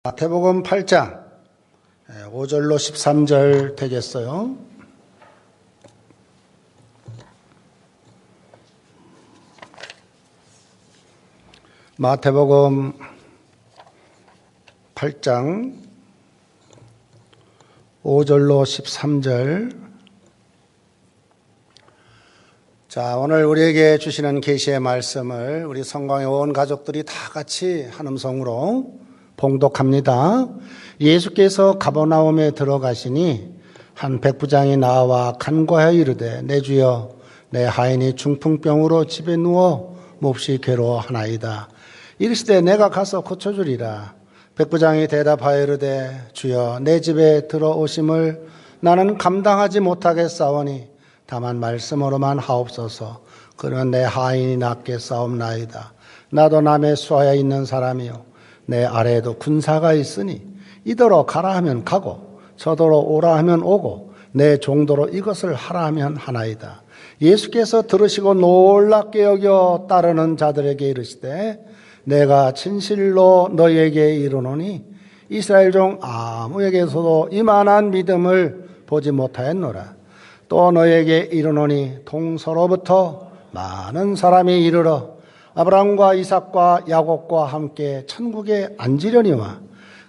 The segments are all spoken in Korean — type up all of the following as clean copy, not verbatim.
마태복음 8장 5절로 13절 되겠어요. 마태복음 8장 5절로 13절. 자, 오늘 우리에게 주시는 계시의 말씀을 우리 성광의 온 가족들이 다 같이 한 음성으로 봉독합니다. 예수께서 가버나움에 들어가시니 한 백부장이 나와 간과하여 이르되 내 주여 내 하인이 중풍병으로 집에 누워 몹시 괴로워하나이다. 이르시되 내가 가서 고쳐주리라. 백부장이 대답하여 이르되 주여 내 집에 들어오심을 나는 감당하지 못하겠사오니 다만 말씀으로만 하옵소서. 그러면 내 하인이 낫게 싸움나이다. 나도 남의 수하에 있는 사람이요 내 아래에도 군사가 있으니 이더러 가라 하면 가고 저더러 오라 하면 오고 내 종도로 이것을 하라 하면 하나이다. 예수께서 들으시고 놀랍게 여겨 따르는 자들에게 이르시되 내가 진실로 너희에게 이르노니 이스라엘 중 아무에게서도 이만한 믿음을 보지 못하였노라. 또 너희에게 이르노니 동서로부터 많은 사람이 이르러 아브라함과 이삭과 야곱과 함께 천국에 앉으려니와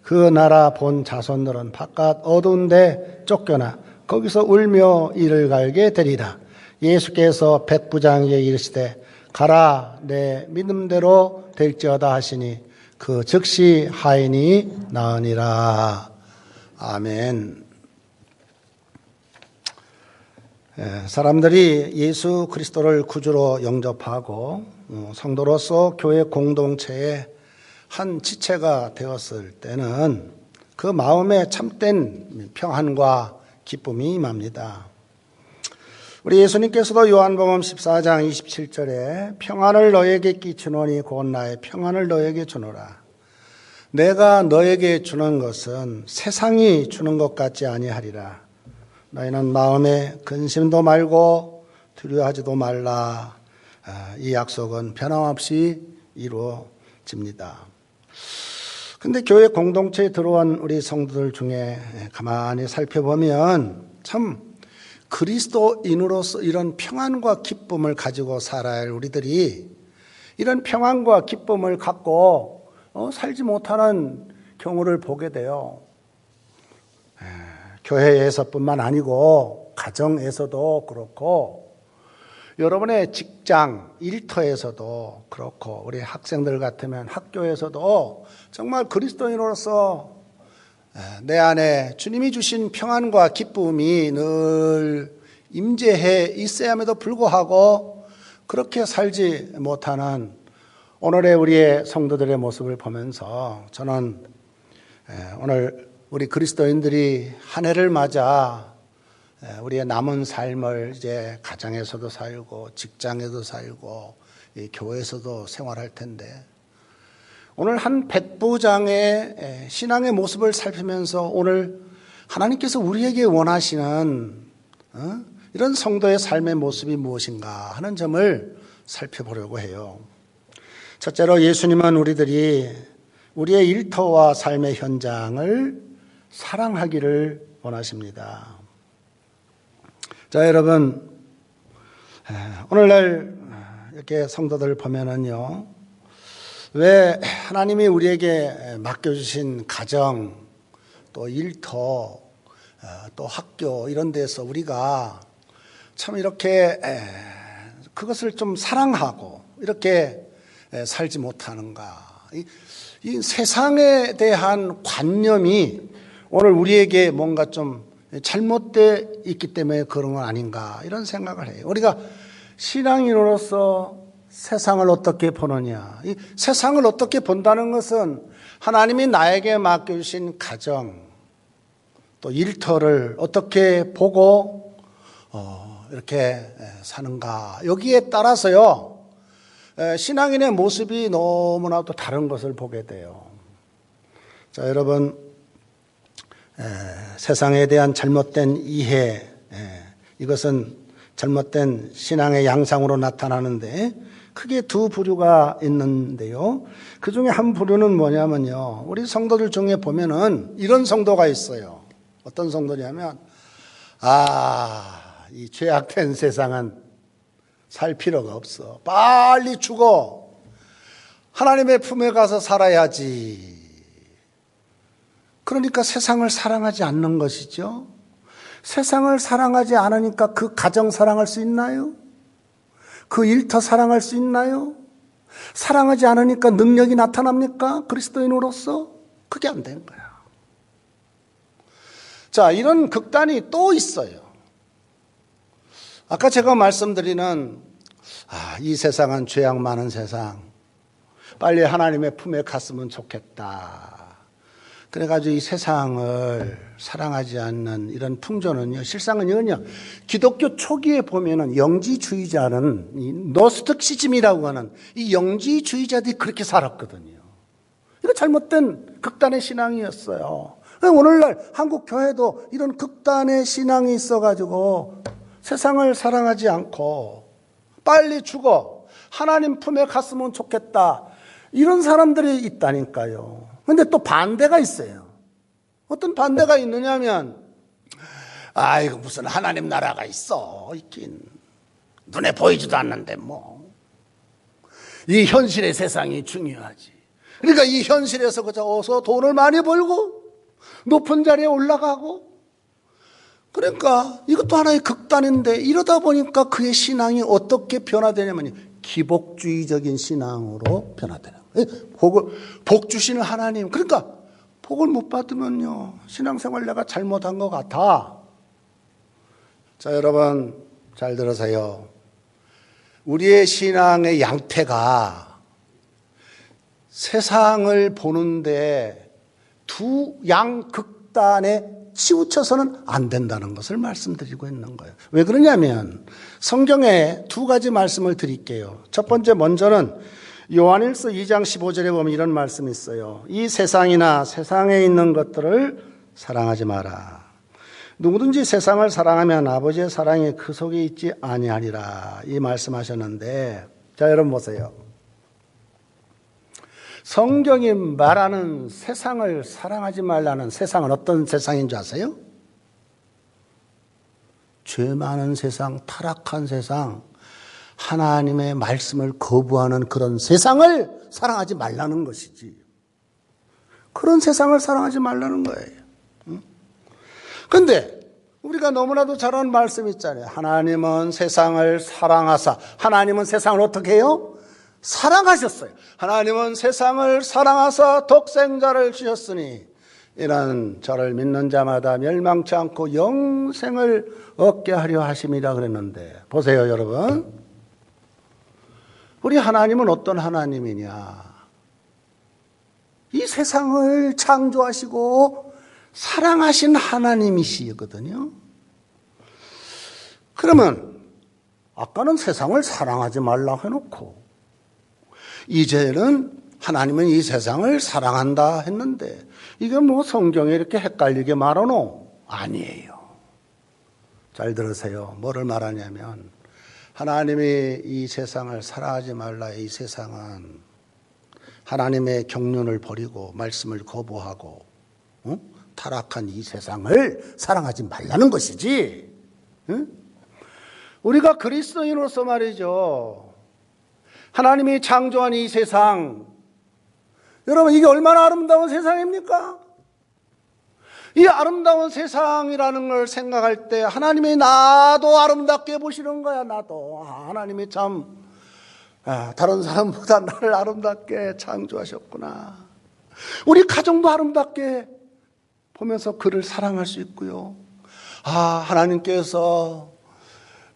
그 나라 본 자손들은 바깥 어두운 데 쫓겨나 거기서 울며 이를 갈게 되리라. 예수께서 백부장에게 이르시되 가라 내 믿음대로 될지어다 하시니 그 즉시 하인이 나으니라. 아멘. 사람들이 예수 그리스도를 구주로 영접하고 성도로서 교회 공동체의 한 지체가 되었을 때는 그 마음에 참된 평안과 기쁨이 임합니다. 우리 예수님께서도 요한복음 14장 27절에 평안을 너에게 끼치노니 곧 나의 평안을 너에게 주노라. 내가 너에게 주는 것은 세상이 주는 것 같지 아니하리라. 너희는 마음에 근심도 말고 두려워하지도 말라. 이 약속은 변함없이 이루어집니다. 근데 교회 공동체에 들어온 우리 성도들 중에 가만히 살펴보면 참 그리스도인으로서 이런 평안과 기쁨을 가지고 살아야 할 우리들이 이런 평안과 기쁨을 갖고 살지 못하는 경우를 보게 돼요. 교회에서뿐만 아니고 가정에서도 그렇고 여러분의 직장, 일터에서도 그렇고 우리 학생들 같으면 학교에서도 정말 그리스도인으로서 내 안에 주님이 주신 평안과 기쁨이 늘 임재해 있어야함에도 불구하고 그렇게 살지 못하는 오늘의 우리의 성도들의 모습을 보면서 저는 오늘 우리 그리스도인들이 한 해를 맞아 우리의 남은 삶을 이제 가정에서도 살고 직장에도 살고 교회에서도 생활할 텐데 오늘 한 백부장의 신앙의 모습을 살피면서 오늘 하나님께서 우리에게 원하시는 이런 성도의 삶의 모습이 무엇인가 하는 점을 살펴보려고 해요. 첫째로 예수님은 우리의 일터와 삶의 현장을 사랑하기를 원하십니다. 자, 여러분, 오늘날 이렇게 성도들 보면은요, 왜 하나님이 우리에게 맡겨주신 가정, 또 일터, 또 학교 이런 데서 우리가 참 이렇게 그것을 좀 사랑하고 이렇게 살지 못하는가? 이 세상에 대한 관념이 오늘 우리에게 뭔가 좀 잘못되어 있기 때문에 그런 건 아닌가 이런 생각을 해요. 우리가 신앙인으로서 세상을 어떻게 보느냐, 이 세상을 어떻게 본다는 것은 하나님이 나에게 맡겨주신 가정 또 일터를 어떻게 보고 이렇게 사는가 여기에 따라서요 신앙인의 모습이 너무나도 다른 것을 보게 돼요. 자, 여러분, 세상에 대한 잘못된 이해, 이것은 잘못된 신앙의 양상으로 나타나는데 크게 두 부류가 있는데요. 그 중에 한 부류는 뭐냐면요. 우리 성도들 중에 보면은 이런 성도가 있어요. 어떤 성도냐면, 이 죄악된 세상은 살 필요가 없어. 빨리 죽어. 하나님의 품에 가서 살아야지. 그러니까 세상을 사랑하지 않는 것이죠. 세상을 사랑하지 않으니까 그 가정 사랑할 수 있나요? 그 일터 사랑할 수 있나요? 사랑하지 않으니까 능력이 나타납니까? 그리스도인으로서? 그게 안 된 거야. 자, 이런 극단이 또 있어요. 아까 제가 말씀드리는 이 세상은 죄악 많은 세상. 빨리 하나님의 품에 갔으면 좋겠다. 그래가지고 이 세상을 사랑하지 않는 이런 풍조는요, 실상은요, 기독교 초기에 보면은 영지주의자는 이 노스틱시즘이라고 하는 이 영지주의자들이 그렇게 살았거든요. 이거 잘못된 극단의 신앙이었어요. 오늘날 한국 교회도 이런 극단의 신앙이 있어가지고 세상을 사랑하지 않고 빨리 죽어 하나님 품에 갔으면 좋겠다. 이런 사람들이 있다니까요. 근데 또 반대가 있어요. 어떤 반대가 있느냐면, 이거 무슨 하나님 나라가 있어. 있긴. 눈에 보이지도 않는데 뭐. 이 현실의 세상이 중요하지. 그러니까 이 현실에서 그저 어서 돈을 많이 벌고, 높은 자리에 올라가고, 그러니까 이것도 하나의 극단인데 이러다 보니까 그의 신앙이 어떻게 변화되냐면 기복주의적인 신앙으로 변화되는 거예요. 복 주시는 하나님. 그러니까 복을 못 받으면요, 신앙생활 내가 잘못한 것 같아. 자, 여러분 잘 들으세요. 우리의 신앙의 양태가 세상을 보는데 두 양극단에 치우쳐서는 안 된다는 것을 말씀드리고 있는 거예요. 왜 그러냐면 성경에 두 가지 말씀을 드릴게요. 첫 번째 먼저는 요한일서 2장 15절에 보면 이런 말씀이 있어요. 이 세상이나 세상에 있는 것들을 사랑하지 마라. 누구든지 세상을 사랑하면 아버지의 사랑이 그 속에 있지 아니하리라. 이 말씀하셨는데, 자, 여러분 보세요. 성경이 말하는 세상을 사랑하지 말라는 세상은 어떤 세상인 줄 아세요? 죄 많은 세상, 타락한 세상, 하나님의 말씀을 거부하는 그런 세상을 사랑하지 말라는 것이지. 그런 세상을 사랑하지 말라는 거예요. 그런데 우리가 너무나도 잘 아는 말씀 있잖아요. 하나님은 세상을 사랑하사. 하나님은 세상을 어떻게 해요? 사랑하셨어요. 하나님은 세상을 사랑하사 독생자를 주셨으니 이는 저를 믿는 자마다 멸망치 않고 영생을 얻게 하려 하심이라 그랬는데, 보세요 여러분. 우리 하나님은 어떤 하나님이냐? 이 세상을 창조하시고 사랑하신 하나님이시거든요. 그러면 아까는 세상을 사랑하지 말라고 해놓고 이제는 하나님은 이 세상을 사랑한다 했는데, 이게 뭐 성경에 이렇게 헷갈리게 말하노? 아니에요. 잘 들으세요. 뭐를 말하냐면 하나님이 이 세상을 사랑하지 말라. 이 세상은 하나님의 경륜을 버리고 말씀을 거부하고 타락한 이 세상을 사랑하지 말라는 것이지. 우리가 그리스도인으로서 말이죠, 하나님이 창조한 이 세상, 여러분 이게 얼마나 아름다운 세상입니까? 이 아름다운 세상이라는 걸 생각할 때 하나님이 나도 아름답게 보시는 거야. 나도 하나님이 참 다른 사람보다 나를 아름답게 창조하셨구나. 우리 가정도 아름답게 보면서 그를 사랑할 수 있고요. 하나님께서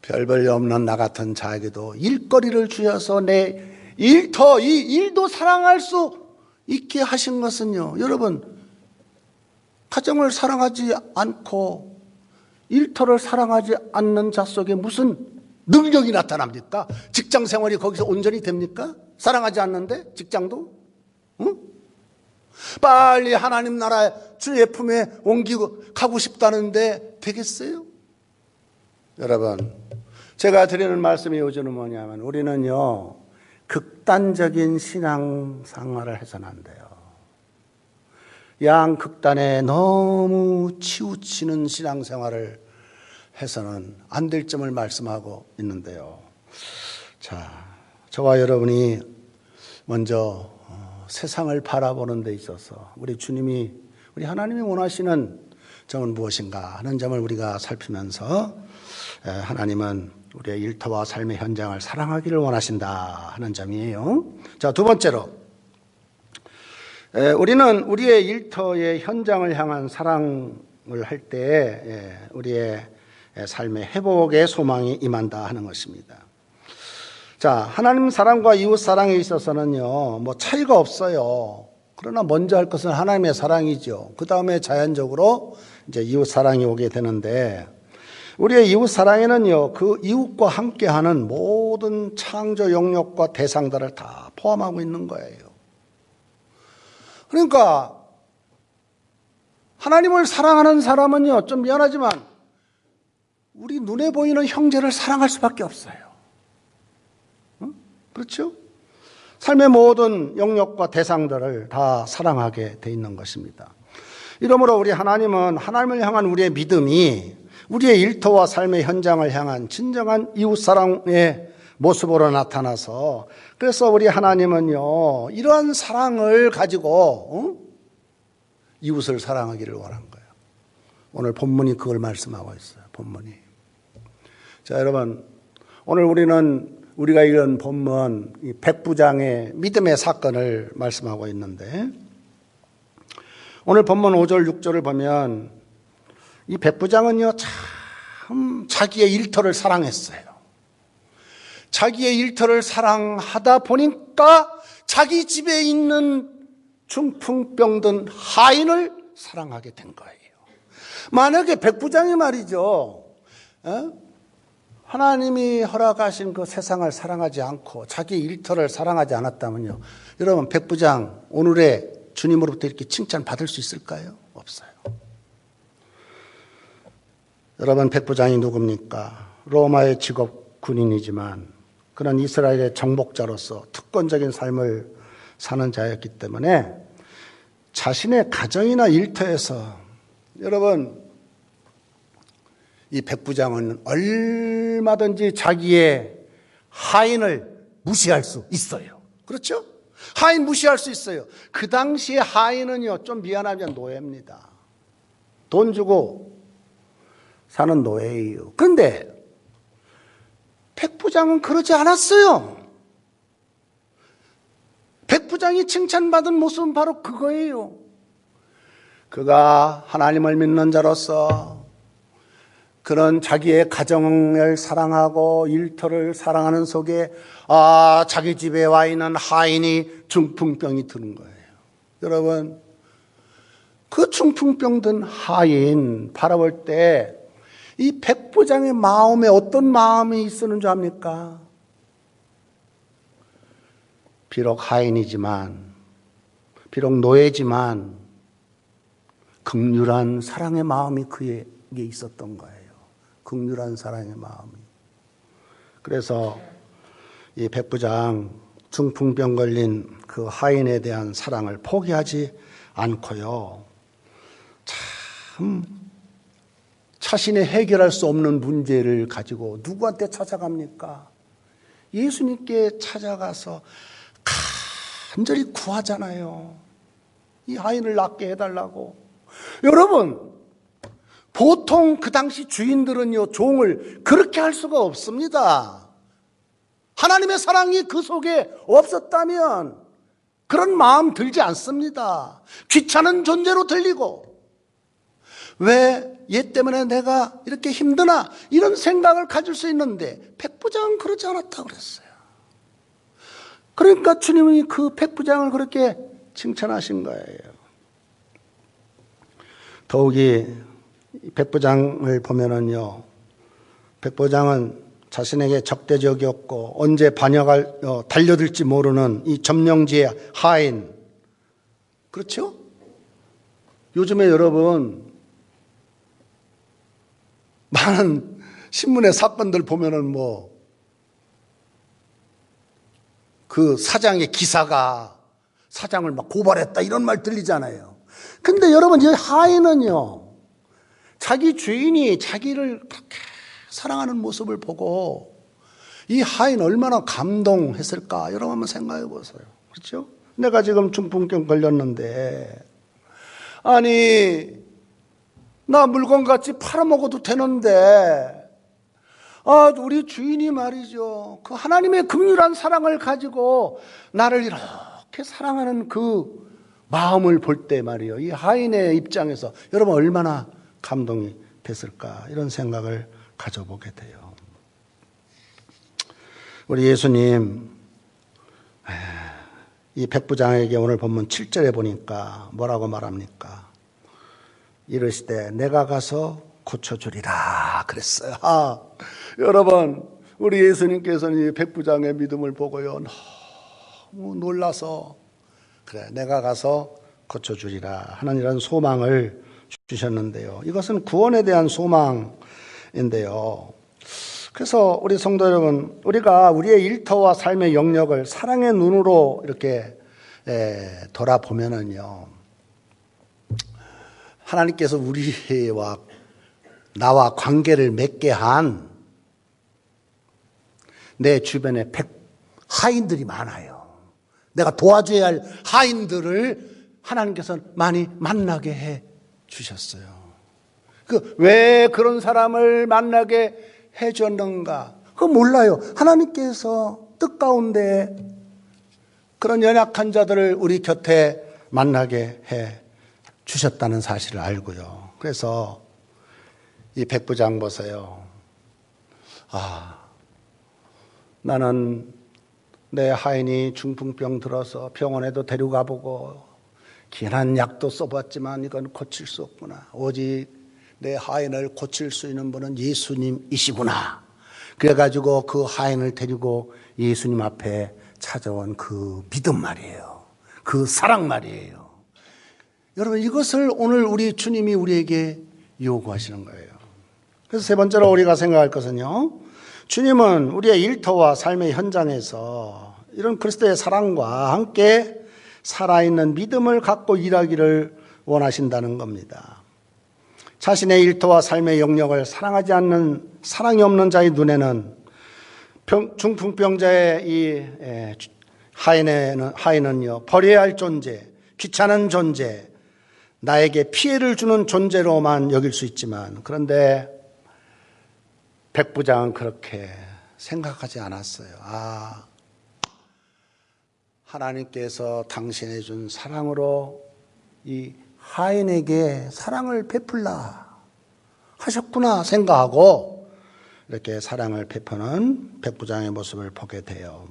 별 볼일 없는 나 같은 자에게도 일거리를 주셔서 내 일터, 이 일도 사랑할 수 있게 하신 것은요, 여러분, 가정을 사랑하지 않고 일터를 사랑하지 않는 자 속에 무슨 능력이 나타납니까? 직장 생활이 거기서 온전히 됩니까? 사랑하지 않는데 직장도? 응? 빨리 하나님 나라의 주의 품에 옮기고 가고 싶다는데 되겠어요? 여러분, 제가 드리는 말씀이 요즘은 뭐냐면 우리는요, 극단적인 신앙생활을 해서는 안 돼요. 양극단에 너무 치우치는 신앙생활을 해서는 안 될 점을 말씀하고 있는데요. 자, 저와 여러분이 먼저 세상을 바라보는 데 있어서 우리 하나님이 원하시는 점은 무엇인가 하는 점을 우리가 살피면서 하나님은 우리의 일터와 삶의 현장을 사랑하기를 원하신다 하는 점이에요. 자, 두 번째로 우리는 우리의 일터의 현장을 향한 사랑을 할 때 우리의 삶의 회복의 소망이 임한다 하는 것입니다. 자, 하나님 사랑과 이웃 사랑에 있어서는요, 뭐 차이가 없어요. 그러나 먼저 할 것은 하나님의 사랑이죠. 그 다음에 자연적으로 이제 이웃 사랑이 오게 되는데, 우리의 이웃 사랑에는요, 그 이웃과 함께하는 모든 창조 영역과 대상들을 다 포함하고 있는 거예요. 그러니까 하나님을 사랑하는 사람은요, 좀 미안하지만 우리 눈에 보이는 형제를 사랑할 수밖에 없어요. 그렇죠? 삶의 모든 영역과 대상들을 다 사랑하게 돼 있는 것입니다. 이러므로 우리 하나님은 하나님을 향한 우리의 믿음이 우리의 일터와 삶의 현장을 향한 진정한 이웃사랑의 모습으로 나타나서, 그래서 우리 하나님은요, 이러한 사랑을 가지고 이웃을 사랑하기를 원한 거예요. 오늘 본문이 그걸 말씀하고 있어요. 본문이. 자, 여러분, 오늘 우리가 읽은 본문, 이 백부장의 믿음의 사건을 말씀하고 있는데, 오늘 본문 5절, 6절을 보면 이 백부장은요, 참 자기의 일터를 사랑했어요. 자기의 일터를 사랑하다 보니까 자기 집에 있는 중풍병든 하인을 사랑하게 된 거예요. 만약에 백부장이 말이죠, 하나님이 허락하신 그 세상을 사랑하지 않고 자기 일터를 사랑하지 않았다면요, 여러분, 백부장 오늘의 주님으로부터 이렇게 칭찬 받을 수 있을까요? 없어요. 여러분, 백부장이 누굽니까? 로마의 직업 군인이지만 그는 이스라엘의 정복자로서 특권적인 삶을 사는 자였기 때문에 자신의 가정이나 일터에서, 여러분, 이 백부장은 얼마든지 자기의 하인을 무시할 수 있어요. 그렇죠? 하인 무시할 수 있어요. 그 당시에 하인은요, 좀 미안하면 노예입니다. 돈 주고 사는 노예예요. 그런데 백부장은 그러지 않았어요. 백부장이 칭찬받은 모습은 바로 그거예요. 그가 하나님을 믿는 자로서 그런 자기의 가정을 사랑하고 일터를 사랑하는 속에 자기 집에 와 있는 하인이 중풍병이 드는 거예요. 여러분, 그 중풍병 든 하인 바라볼 때 이 백부장의 마음에 어떤 마음이 있었는 줄 압니까? 비록 하인이지만, 비록 노예지만 긍휼한 사랑의 마음이 그에게 있었던 거예요. 긍휼한 사랑의 마음이. 그래서 이 백부장, 중풍병 걸린 그 하인에 대한 사랑을 포기하지 않고요, 참 자신이 해결할 수 없는 문제를 가지고 누구한테 찾아갑니까? 예수님께 찾아가서 간절히 구하잖아요. 이 하인을 낫게 해달라고. 여러분, 보통 그 당시 주인들은요, 종을 그렇게 할 수가 없습니다. 하나님의 사랑이 그 속에 없었다면 그런 마음 들지 않습니다. 귀찮은 존재로 들리고, 왜 얘 때문에 내가 이렇게 힘드나, 이런 생각을 가질 수 있는데 백부장은 그러지 않았다고 그랬어요. 그러니까 주님이 그 백부장을 그렇게 칭찬하신 거예요. 더욱이 백부장을 보면은요, 백부장은 자신에게 적대적이었고 언제 반역할 달려들지 모르는 이 점령지의 하인. 그렇죠? 요즘에 여러분 많은 신문의 사건들 보면은 그 사장의 기사가 사장을 막 고발했다 이런 말 들리잖아요. 근데 여러분, 이 하인은요, 자기 주인이 자기를 그렇게 사랑하는 모습을 보고 이 하인 얼마나 감동했을까? 여러분 한번 생각해 보세요. 그렇죠? 내가 지금 중풍병 걸렸는데, 아니, 나 물건같이 팔아먹어도 되는데, 우리 주인이 말이죠, 그 하나님의 긍휼한 사랑을 가지고 나를 이렇게 사랑하는 그 마음을 볼 때 말이에요, 이 하인의 입장에서 여러분 얼마나 감동이 됐을까, 이런 생각을 가져보게 돼요. 우리 예수님, 이 백부장에게 오늘 본문 7절에 보니까 뭐라고 말합니까? 이르시되 내가 가서 고쳐주리라 그랬어요. 여러분, 우리 예수님께서는 이 백부장의 믿음을 보고요, 너무 놀라서, 그래, 내가 가서 고쳐주리라 하는 이런 소망을 주셨는데요. 이것은 구원에 대한 소망인데요. 그래서 우리 성도 여러분, 우리가 우리의 일터와 삶의 영역을 사랑의 눈으로 이렇게 돌아보면은요, 하나님께서 우리와 나와 관계를 맺게 한 내 주변에 하인들이 많아요. 내가 도와줘야 할 하인들을 하나님께서 많이 만나게 해 주셨어요. 왜 그런 사람을 만나게 해 줬는가? 그거 몰라요. 하나님께서 뜻 가운데 그런 연약한 자들을 우리 곁에 만나게 해 주셨다는 사실을 알고요. 그래서 이 백부장 보세요. 나는 내 하인이 중풍병 들어서 병원에도 데려가 보고 귀한 약도 써봤지만 이건 고칠 수 없구나. 오직 내 하인을 고칠 수 있는 분은 예수님이시구나. 그래가지고 그 하인을 데리고 예수님 앞에 찾아온 그 믿음 말이에요. 그 사랑 말이에요. 여러분, 이것을 오늘 우리 주님이 우리에게 요구하시는 거예요. 그래서 세 번째로 우리가 생각할 것은요, 주님은 우리의 일터와 삶의 현장에서 이런 그리스도의 사랑과 함께 살아있는 믿음을 갖고 일하기를 원하신다는 겁니다. 자신의 일터와 삶의 영역을 사랑하지 않는, 사랑이 없는 자의 눈에는 중풍병자의 이 하인은요, 버려야 할 존재, 귀찮은 존재, 나에게 피해를 주는 존재로만 여길 수 있지만, 그런데 백부장은 그렇게 생각하지 않았어요. 하나님께서 당신에 준 사랑으로 이 하인에게 사랑을 베풀라 하셨구나 생각하고 이렇게 사랑을 베푸는 백부장의 모습을 보게 돼요.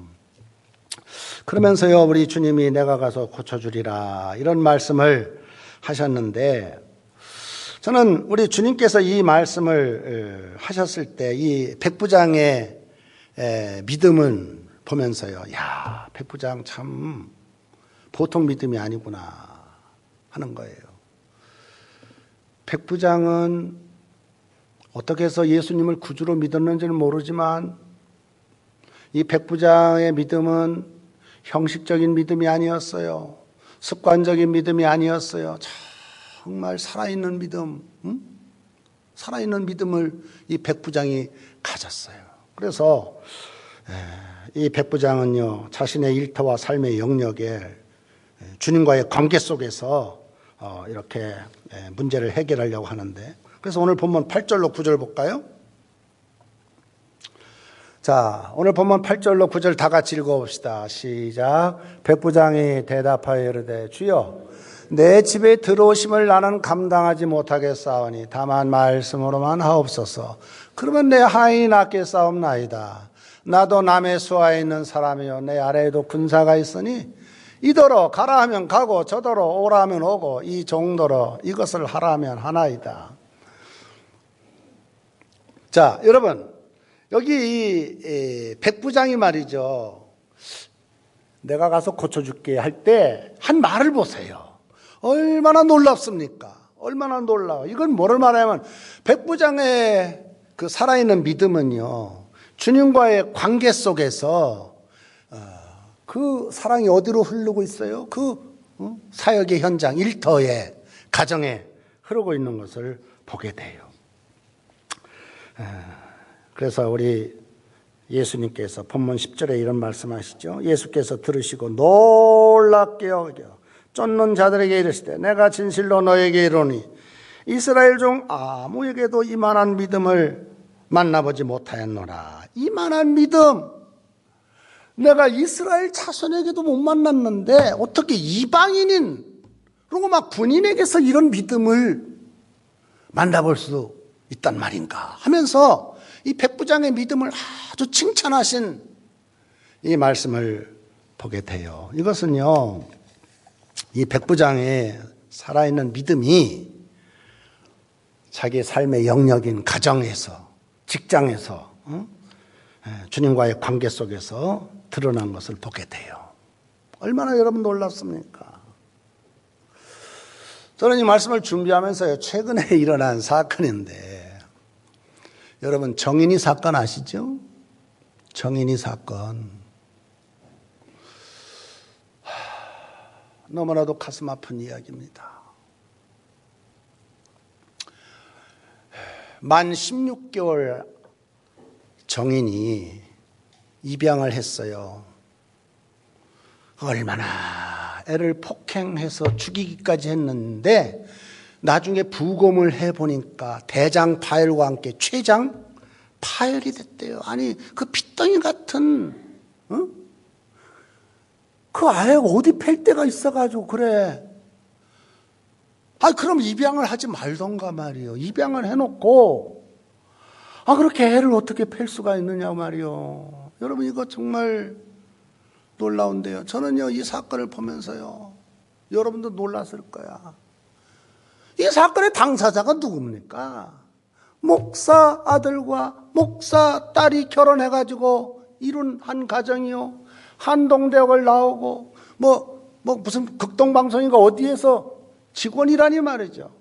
그러면서요, 우리 주님이 내가 가서 고쳐주리라 이런 말씀을 하셨는데, 저는 우리 주님께서 이 말씀을 하셨을 때 이 백부장의 믿음을 보면서요, 야, 백부장 참 보통 믿음이 아니구나 하는 거예요. 백부장은 어떻게 해서 예수님을 구주로 믿었는지는 모르지만 이 백부장의 믿음은 형식적인 믿음이 아니었어요. 습관적인 믿음이 아니었어요. 정말 살아있는 믿음, 살아있는 믿음을 이 백부장이 가졌어요. 그래서 이 백부장은요, 자신의 일터와 삶의 영역에 주님과의 관계 속에서 이렇게 문제를 해결하려고 하는데, 그래서 오늘 본문 8절로 9절 볼까요? 자, 오늘 본문 8절로 9절 다 같이 읽어봅시다. 시작. 백부장이 대답하여 이르되 주여, 내 집에 들어오심을 나는 감당하지 못하겠사오니 다만 말씀으로만 하옵소서. 그러면 내 하인이 낫게 싸움나이다. 나도 남의 수하에 있는 사람이요 내 아래에도 군사가 있으니 이더러 가라 하면 가고 저더러 오라 하면 오고 이 정도로 이것을 하라 하면 하나이다. 자, 여러분, 여기 이 백부장이 말이죠, 내가 가서 고쳐줄게 할 때 한 말을 보세요. 얼마나 놀랍습니까? 얼마나 놀라워. 이건 뭐를 말하냐면 백부장의 그 살아있는 믿음은요, 주님과의 관계 속에서 그 사랑이 어디로 흐르고 있어요? 그 사역의 현장, 일터에, 가정에 흐르고 있는 것을 보게 돼요. 그래서 우리 예수님께서 본문 10절에 이런 말씀하시죠. 예수께서 들으시고 놀랍게 여겨 쫓는 자들에게 이르시되 내가 진실로 너에게 이르노니 이스라엘 중 아무에게도 이만한 믿음을 만나보지 못하였노라. 이만한 믿음, 내가 이스라엘 자손에게도 못 만났는데 어떻게 이방인인 그리고 막 군인에게서 이런 믿음을 만나볼 수 있단 말인가 하면서 이 백부장의 믿음을 아주 칭찬하신 이 말씀을 보게 돼요. 이것은요, 이 백부장의 살아있는 믿음이 자기 삶의 영역인 가정에서, 직장에서, 주님과의 관계 속에서 드러난 것을 보게 돼요. 얼마나 여러분 놀랍습니까? 저는 이 말씀을 준비하면서요, 최근에 일어난 사건인데, 여러분 정인이 사건 아시죠? 정인이 사건. 너무나도 가슴 아픈 이야기입니다. 만 16개월 정인이 입양을 했어요. 얼마나 애를 폭행해서 죽이기까지 했는데 나중에 부검을 해보니까 대장 파열과 함께 췌장 파열이 됐대요. 아니 그 핏덩이 같은 그 아이가 어디 팰 데가 있어가지고 그래. 그럼 입양을 하지 말던가 말이요. 입양을 해놓고 그렇게 애를 어떻게 팰 수가 있느냐 말이요. 여러분 이거 정말 놀라운데요. 저는요 이 사건을 보면서요, 여러분도 놀랐을 거야. 이 사건의 당사자가 누굽니까? 목사 아들과 목사 딸이 결혼해가지고 이룬 한 가정이요. 한동대학을 나오고 무슨 극동방송인가 어디에서 직원이라니 말이죠.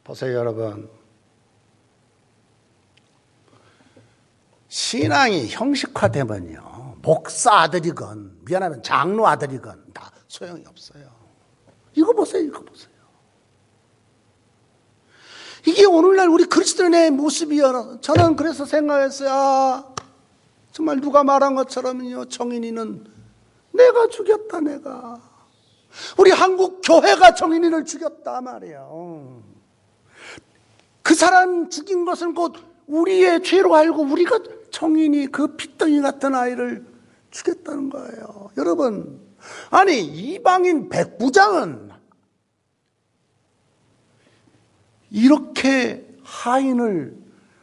보세요 여러분. 신앙이 형식화되면요, 목사 아들이건 미안하면 장로 아들이건 다 소용이 없어요. 이거 보세요. 이거 보세요. 이게 오늘날 우리 그리스도인의 모습이요. 저는 그래서 생각했어요. 정말 누가 말한 것처럼요, 정인이는 내가 죽였다. 내가 우리 한국 교회가 정인이를 죽였다 말이에요. 그 사람 죽인 것은 곧 우리의 죄로 알고 우리가 정인이 그 핏덩이 같은 아이를 죽였다는 거예요. 여러분, 아니 이방인 백부장은 이렇게 하인을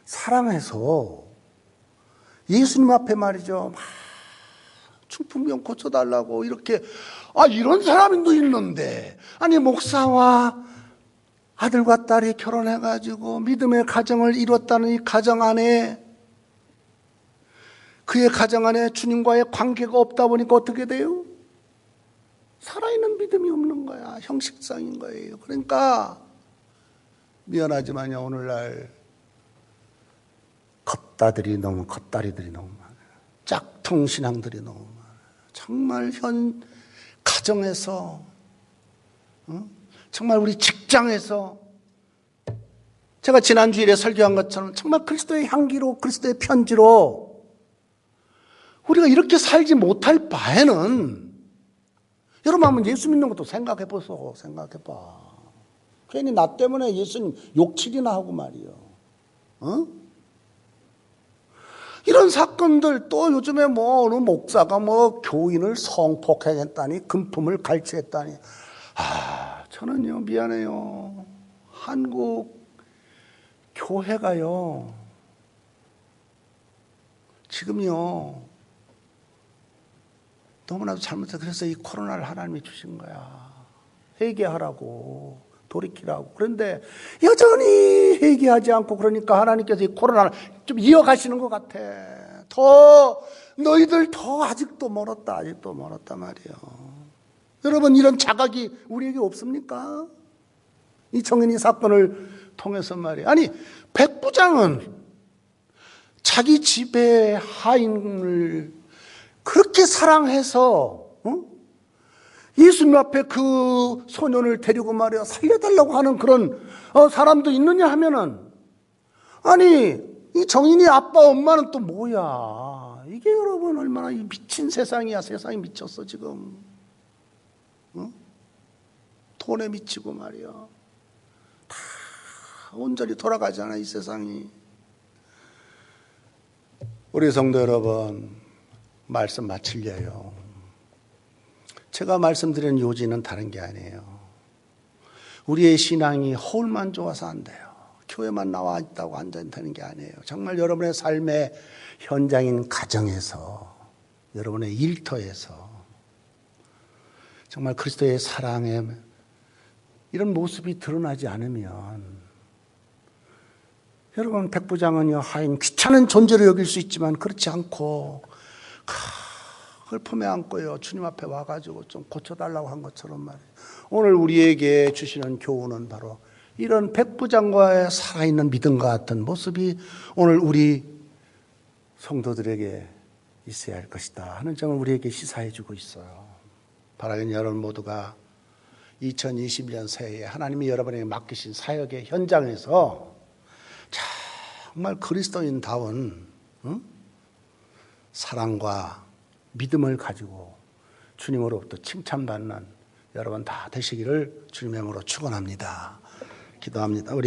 사랑해서 예수님 앞에 말이죠, 중풍병 고쳐달라고 이렇게, 이런 사람도 있는데, 아니 목사와 아들과 딸이 결혼해가지고 믿음의 가정을 이뤘다는 이 가정 안에, 그의 가정 안에 주님과의 관계가 없다 보니까 어떻게 돼요? 살아있는 믿음이 없는 거야. 형식상인 거예요. 그러니까 미안하지만요, 오늘날 겉다리들이 너무 많아요. 짝퉁 신앙들이 너무 많아요. 정말 현 가정에서, 정말 우리 직장에서, 제가 지난주일에 설교한 것처럼 정말 그리스도의 향기로, 그리스도의 편지로 우리가 이렇게 살지 못할 바에는, 여러분 한번 예수 믿는 것도 생각해보소. 생각해봐. 괜히 나 때문에 예수님 욕칠이나 하고 말이요. 이런 사건들, 또 요즘에 어느 목사가 교인을 성폭행했다니, 금품을 갈취했다니. 저는요, 미안해요. 한국 교회가요, 지금요, 너무나도 잘못해서, 그래서 이 코로나를 하나님이 주신 거야. 회개하라고, 돌이키라고. 그런데 여전히 회개하지 않고, 그러니까 하나님께서 이 코로나를 좀 이어가시는 것 같아. 너희들 아직도 멀었다 말이에요. 여러분, 이런 자각이 우리에게 없습니까? 이 정인이 사건을 통해서 말이에요. 아니, 백부장은 자기 집의 하인을 그렇게 사랑해서 예수님 앞에 그 소년을 데리고 말이야 살려달라고 하는 그런 사람도 있느냐 하면은, 아니 이 정인이 아빠 엄마는 또 뭐야. 이게 여러분 얼마나 미친 세상이야. 세상이 미쳤어 지금. 돈에 미치고 말이야. 다 온전히 돌아가잖아 이 세상이. 우리 성도 여러분, 말씀 마치려요. 제가 말씀드리는 요지는 다른 게 아니에요. 우리의 신앙이 허울만 좋아서 안 돼요. 교회만 나와 있다고 안 되는 게 아니에요. 정말 여러분의 삶의 현장인 가정에서, 여러분의 일터에서 정말 그리스도의 사랑에 이런 모습이 드러나지 않으면, 여러분 백부장은요 하인 귀찮은 존재로 여길 수 있지만 그렇지 않고 그걸 품에 안고요 주님 앞에 와가지고 좀 고쳐달라고 한 것처럼 말이에요. 오늘 우리에게 주시는 교훈은 바로 이런 백부장과의 살아있는 믿음과 같은 모습이 오늘 우리 성도들에게 있어야 할 것이다 하는 점을 우리에게 시사해 주고 있어요. 바라기는 여러분 모두가 2021년 새해에 하나님이 여러분에게 맡기신 사역의 현장에서 정말 그리스도인다운 사랑과 믿음을 가지고 주님으로부터 칭찬받는 여러분 다 되시기를 주님의 이름으로 축원합니다. 기도합니다.